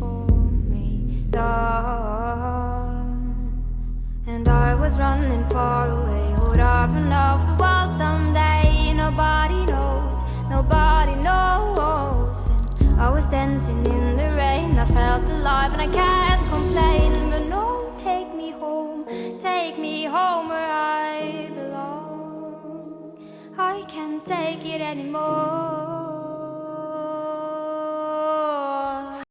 for me, Lord. And I was running far away. Would I run off the world someday? Nobody knows, nobody knows. And I was dancing in the rain. I felt alive and I can't complain. But no, take me home where I belong. I can't take it anymore.